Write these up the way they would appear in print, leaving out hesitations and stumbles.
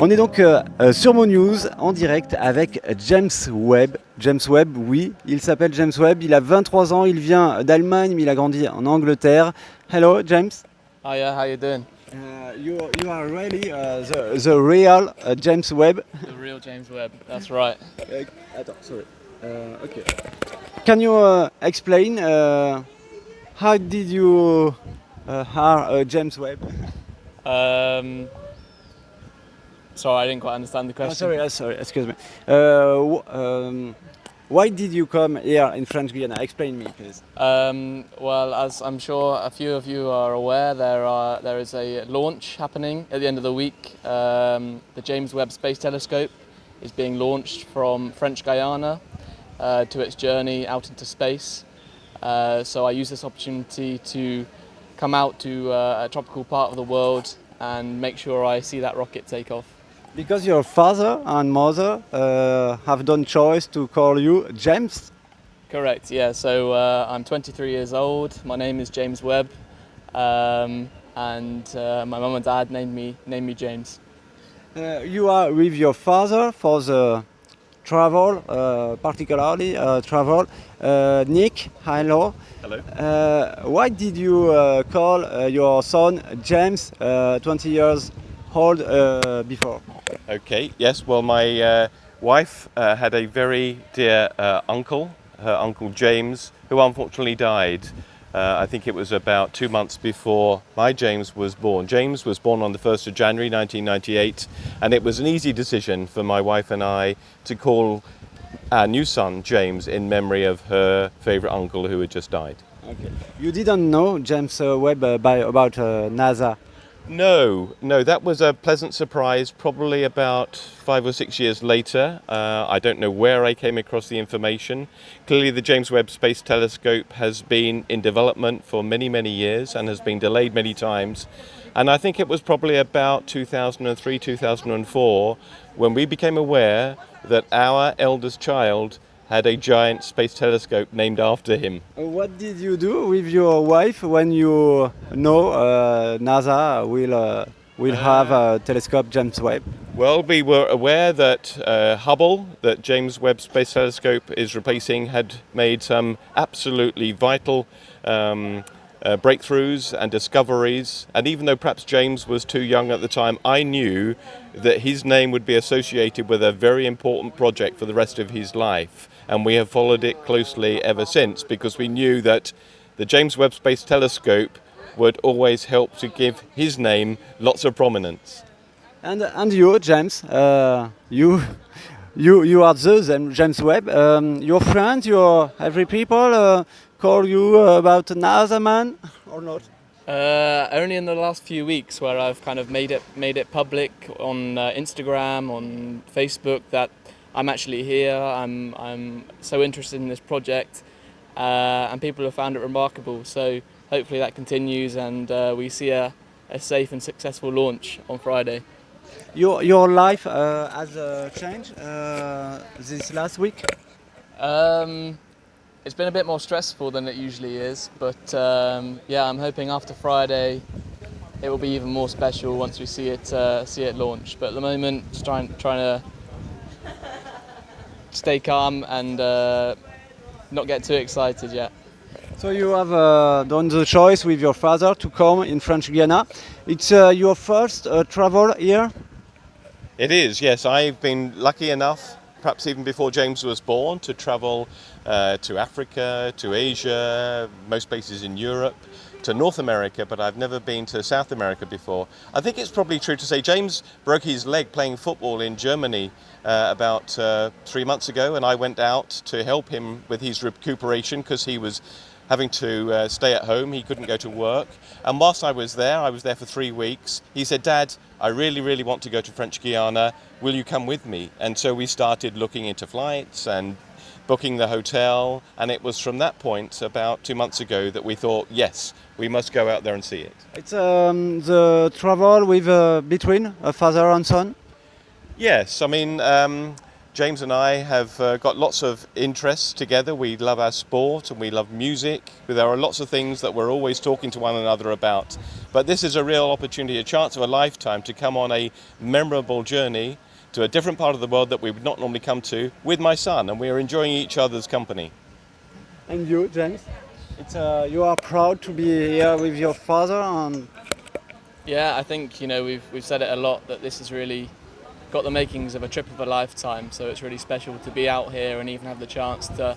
On est donc sur Mo News en direct avec James Webb. James Webb, oui, il s'appelle James Webb, il a 23 ans, il vient d'Allemagne mais il a grandi en Angleterre. Hello James. Hiya, how you doing? You are really the real James Webb. The real James Webb, that's right. Attends, sorry. Okay. Can you explain how did you hire James Webb? Sorry, I didn't quite understand the question. Sorry, excuse me. Why did you come here in French Guiana? Explain me, please. Well, as I'm sure a few of you are aware, there is a launch happening at the end of the week. The James Webb Space Telescope is being launched from French Guiana to its journey out into space. So I use this opportunity to come out to a tropical part of the world and make sure I see that rocket take off. Because your father and mother have done choice to call you James? Correct, yeah. So I'm 23 years old. My name is James Webb, and my mum and dad named me James. You are with your father for the travel, particularly travel. Nick, hello. Hello. Why did you call your son James 20 years old before? Okay, yes, well, my wife had a very dear uncle, her Uncle James, who unfortunately died. I think it was about 2 months before my James was born. James was born on the 1st of January 1998, and it was an easy decision for my wife and I to call our new son James in memory of her favourite uncle who had just died. Okay. You didn't know James Webb about NASA? No, that was a pleasant surprise probably about 5 or 6 years later. I don't know where I came across the information. Clearly the James Webb Space Telescope has been in development for many, many years and has been delayed many times. And I think it was probably about 2003, 2004 when we became aware that our eldest child had a giant space telescope named after him. What did you do with your wife when you know NASA will have a telescope James Webb? Well, we were aware that Hubble, that James Webb Space Telescope is replacing, had made some absolutely vital breakthroughs and discoveries. And even though perhaps James was too young at the time, I knew that his name would be associated with a very important project for the rest of his life. And we have followed it closely ever since because we knew that the James Webb Space Telescope would always help to give his name lots of prominence. And you, James, you are the James Webb. Your friends, your every people call you about NASA man or not? Only in the last few weeks, where I've kind of made it public on Instagram, on Facebook, that I'm actually here. I'm so interested in this project, and people have found it remarkable. So hopefully that continues, and we see a safe and successful launch on Friday. Your life has changed this last week? It's been a bit more stressful than it usually is, but yeah, I'm hoping after Friday it will be even more special once we see it launch. But at the moment, just trying to stay calm and not get too excited yet. So you have done the choice with your father to come in French Guiana. It's your first travel here? It is, yes. I've been lucky enough, perhaps even before James was born, to travel to Africa, to Asia, most places in Europe, to North America, but I've never been to South America before. I think it's probably true to say James broke his leg playing football in Germany about 3 months ago, and I went out to help him with his recuperation because he was having to stay at home. He couldn't go to work. And whilst I was there for 3 weeks, he said, "Dad, I really, really want to go to French Guiana. Will you come with me?" And so we started looking into flights and booking the hotel. And it was from that point, about 2 months ago, that we thought, yes, we must go out there and see it. It's the travel with between a father and son? Yes, I mean, James and I have got lots of interests together. We love our sport and we love music. There are lots of things that we're always talking to one another about. But this is a real opportunity, a chance of a lifetime to come on a memorable journey to a different part of the world that we would not normally come to with my son, and we are enjoying each other's company. And you, James? You are proud to be here with your father. And Yeah, I think we've said it a lot that this has really got the makings of a trip of a lifetime. So it's really special to be out here and even have the chance to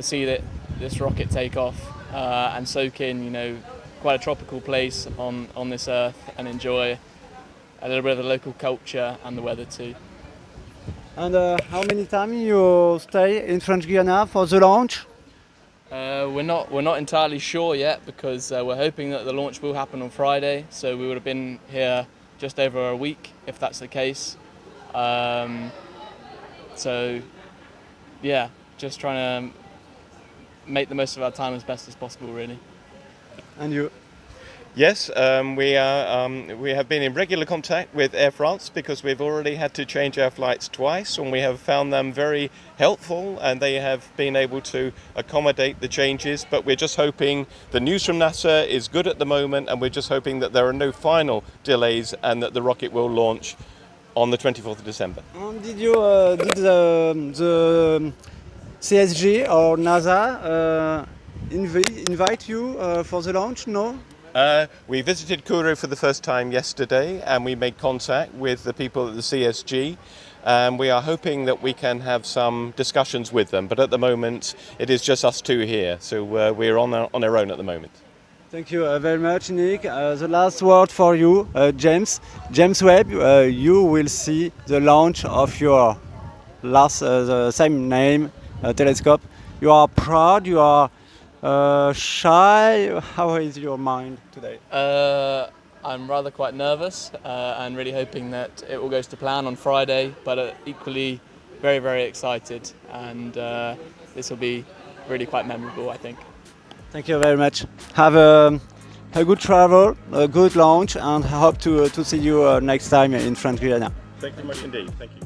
see this rocket take off and soak in quite a tropical place on this earth and enjoy a little bit of the local culture and the weather too. And how many times you stay in French Guiana for the launch? We're not entirely sure yet because we're hoping that the launch will happen on Friday. So we would have been here just over a week if that's the case. So yeah, just trying to make the most of our time as best as possible, really. And you? Yes, we have been in regular contact with Air France because we've already had to change our flights twice, and we have found them very helpful and they have been able to accommodate the changes. But we're just hoping the news from NASA is good at the moment, and we're just hoping that there are no final delays and that the rocket will launch on the 24th of December. Did the CSG or NASA invite you for the launch? No? We visited Kourou for the first time yesterday, and we made contact with the people at the CSG. We are hoping that we can have some discussions with them, but at the moment it is just us two here, so we're on our own at the moment. Thank you very much, Nick. The last word for you, James. James Webb, you will see the launch of your the same name telescope. You are proud, you are shy. How is your mind today? I'm rather quite nervous and really hoping that it all goes to plan on Friday, but equally very, very excited, and this will be really quite memorable, I think. Thank you very much. Have a good travel, a good launch, and hope to see you next time in French Guiana. Thank you much indeed. Thank you.